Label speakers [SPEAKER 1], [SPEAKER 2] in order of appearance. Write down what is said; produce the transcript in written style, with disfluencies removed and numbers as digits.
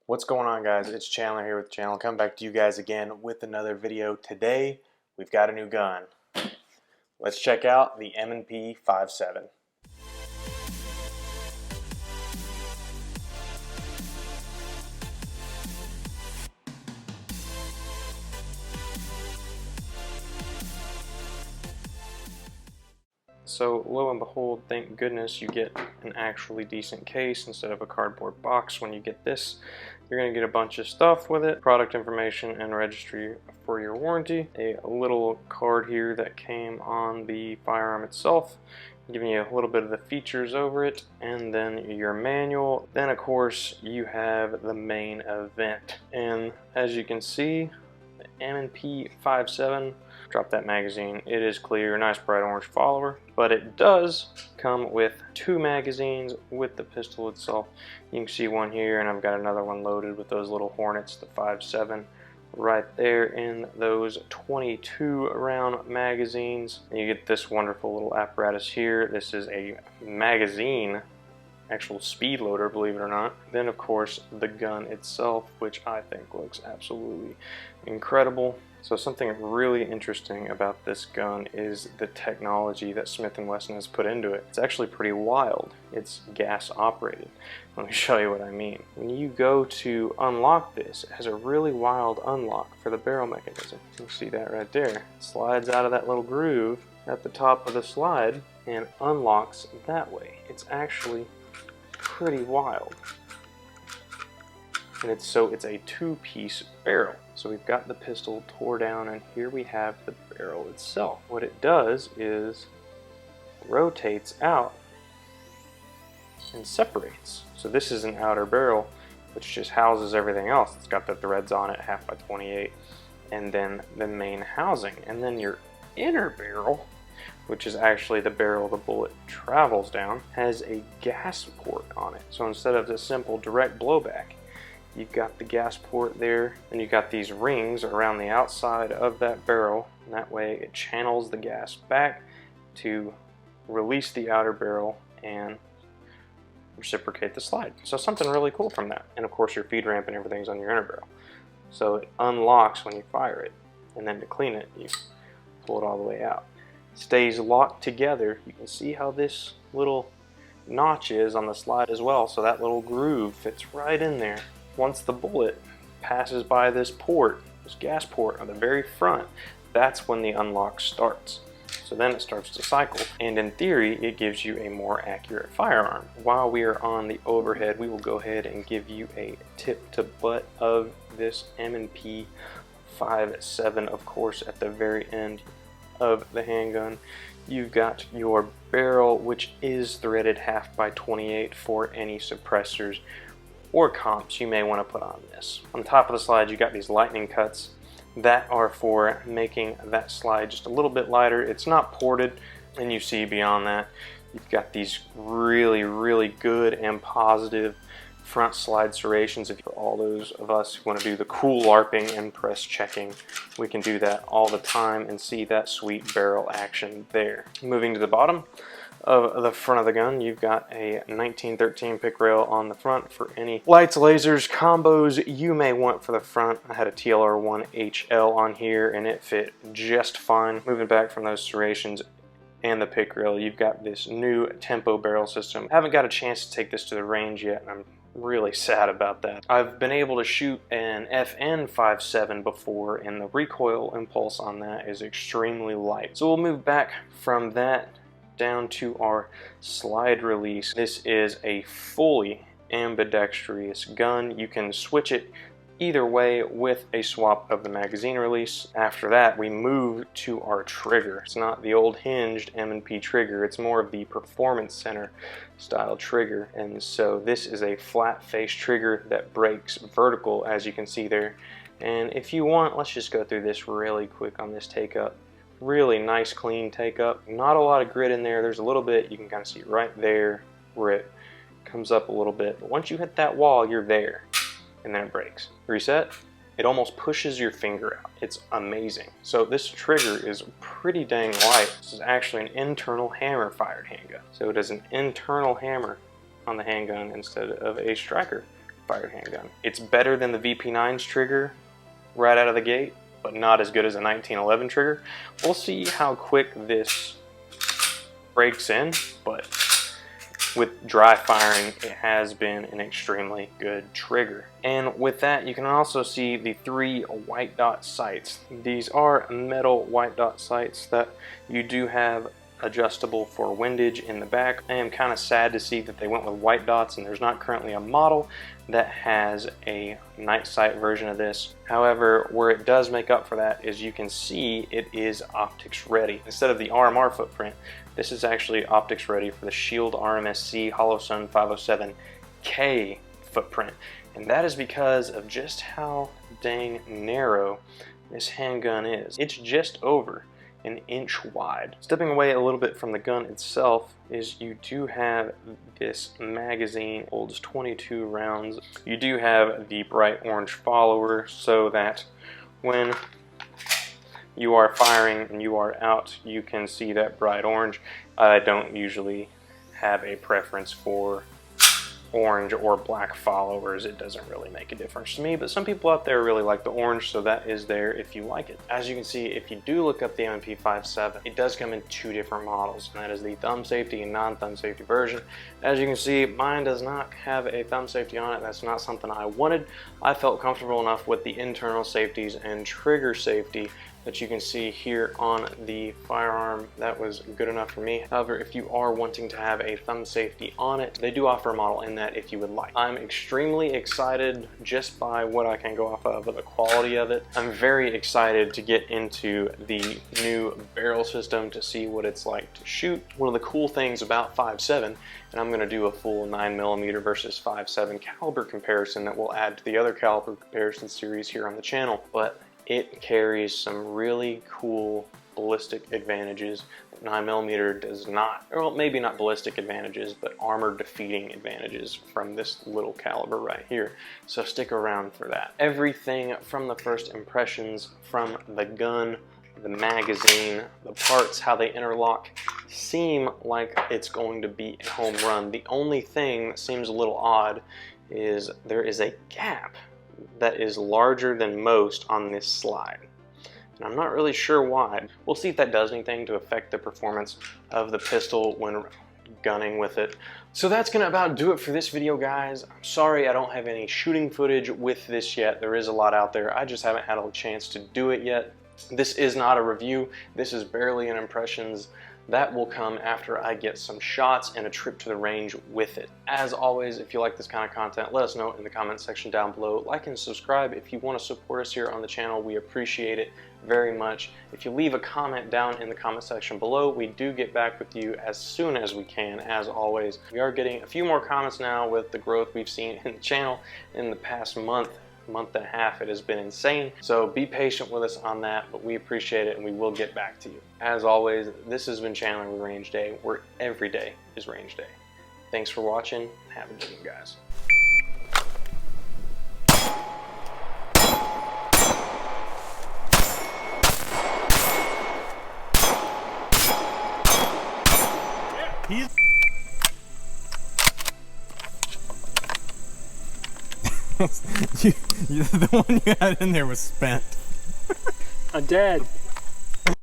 [SPEAKER 1] What's going on, guys? It's Chandler here with the channel. Coming back to you guys again with another video. Today we've got a new gun. Let's check out the M&P 5.7. So lo and behold, thank goodness you get an actually decent case instead of a cardboard box. When you get this, you're going to get a bunch of stuff with it, product information and registry for your warranty, a little card here that came on the firearm itself, giving you a little bit of the features over it, and then your manual. Then of course you have the main event, and as you can see, the M&P 5.7. Drop that magazine. It is clear, nice bright orange follower, but it does come with two magazines with the pistol itself. You can see one here, and I've got another one loaded with those little Hornets, the 5.7, right there in those 22 round magazines. And you get this wonderful little apparatus here. This is a magazine, actual speed loader, believe it or not. Then of course the gun itself, which I think looks absolutely incredible. So something really interesting about this gun is the technology that Smith and Wesson has put into it. It's actually pretty wild. It's gas operated. Let me show you what I mean. When you go to unlock this, it has a really wild unlock for the barrel mechanism. You can see that right there. It slides out of that little groove at the top of the slide and unlocks that way. It's actually pretty wild. And it's a two-piece barrel. So we've got the pistol tore down, and here we have the barrel itself. What it does is rotates out and separates. So this is an outer barrel, which just houses everything else. It's got the threads on it, 1/2x28, and then the main housing. And then your inner barrel, which is actually the barrel the bullet travels down, has a gas port on it. So instead of the simple direct blowback, you've got the gas port there, and you've got these rings around the outside of that barrel, and that way it channels the gas back to release the outer barrel and reciprocate the slide. So something really cool from that. And of course your feed ramp and everything's on your inner barrel. So it unlocks when you fire it, and then to clean it, you pull it all the way out. It stays locked together. You can see how this little notch is on the slide as well, so that little groove fits right in there. Once the bullet passes by this port, this gas port on the very front, that's when the unlock starts. So then it starts to cycle, and in theory it gives you a more accurate firearm. While we are on the overhead, we will go ahead and give you a tip to butt of this M&P 5.7. Of course, at the very end of the handgun, you've got your barrel, which is threaded 1/2x28 for any suppressors or comps you may want to put on this. On top of the slide, you got these lightning cuts that are for making that slide just a little bit lighter. It's not ported, and you see beyond that, you've got these really good and positive front slide serrations. For all those of us who want to do the cool LARPing and press checking, we can do that all the time and see that sweet barrel action there. Moving to the bottom of the front of the gun, you've got a 1913 pick rail on the front for any lights, lasers, combos you may want for the front. I had a TLR1 HL on here and it fit just fine. Moving back from those serrations and the pick rail, you've got this new tempo barrel system. I haven't got a chance to take this to the range yet, and I'm really sad about that. I've been able to shoot an FN 5.7 before, and the recoil impulse on that is extremely light. So we'll move back from that down to our slide release. This is a fully ambidextrous gun. You can switch it either way with a swap of the magazine release. After that, we move to our trigger. It's not the old hinged M&P trigger, it's more of the performance center style trigger. And so this is a flat face trigger that breaks vertical, as you can see there. And if you want, let's just go through this really quick on this take up. Really nice clean take up, not a lot of grit in there. There's a little bit, you can kind of see right there where it comes up a little bit, but once you hit that wall, you're there, and then it breaks. Reset, it almost pushes your finger out. It's amazing. So this trigger is pretty dang light. This is actually an internal hammer fired handgun, so it is an internal hammer on the handgun instead of a striker fired handgun. It's better than the VP9's trigger right out of the gate, but not as good as a 1911 trigger. We'll see how quick this breaks in, but with dry firing, it has been an extremely good trigger. And with that, you can also see the 3 white dot sights. These are metal white dot sights that you do have adjustable for windage in the back. I am kind of sad to see that they went with white dots and there's not currently a model that has a night sight version of this. However, where it does make up for that is you can see it is optics ready. Instead of the RMR footprint, this is actually optics ready for the Shield RMSC Holosun 507K footprint. And that is because of just how dang narrow this handgun is. It's just over an inch wide. Stepping away a little bit from the gun itself is you do have this magazine, holds 22 rounds. You do have the bright orange follower so that when you are firing and you are out, you can see that bright orange. I don't usually have a preference for orange or black followers. It doesn't really make a difference to me, but some people out there really like the orange, so that is there if you like it. As you can see, if you do look up the M&P 5.7, it does come in 2 different models, and that is the thumb safety and non-thumb safety version. As you can see, mine does not have a thumb safety on it. That's not something I wanted. I felt comfortable enough with the internal safeties and trigger safety that you can see here on the firearm. That was good enough for me. However, if you are wanting to have a thumb safety on it, they do offer a model in that if you would like. I'm extremely excited just by what I can go off of the quality of it. I'm very excited to get into the new barrel system to see what it's like to shoot. One of the cool things about 5.7, and I'm going to do a full 9mm versus 5.7 caliber comparison that we'll add to the other caliber comparison series here on the channel, but it carries some really cool ballistic advantages that 9mm does not. Well, maybe not ballistic advantages, but armor defeating advantages from this little caliber right here. So stick around for that. Everything from the first impressions, from the gun, the magazine, the parts, how they interlock, seem like it's going to be a home run. The only thing that seems a little odd is there is a gap that is larger than most on this slide. And I'm not really sure why. We'll see if that does anything to affect the performance of the pistol when gunning with it. So that's gonna about do it for this video, guys. I'm sorry I don't have any shooting footage with this yet. There is a lot out there. I just haven't had a chance to do it yet. This is not a review. This is barely an impressions. That will come after I get some shots and a trip to the range with it. As always, if you like this kind of content, let us know in the comment section down below. Like and subscribe if you want to support us here on the channel. We appreciate it very much. If you leave a comment down in the comment section below, we do get back with you as soon as we can, as always. We are getting a few more comments now with the growth we've seen in the channel in the past month and a half. It has been insane, so be patient with us on that, but we appreciate it and we will get back to you. As always, this has been Chandler with Range Day, where every day is Range Day. Thanks for watching, and have a good one, guys.
[SPEAKER 2] The one you had in there was spent.
[SPEAKER 3] I'm dead.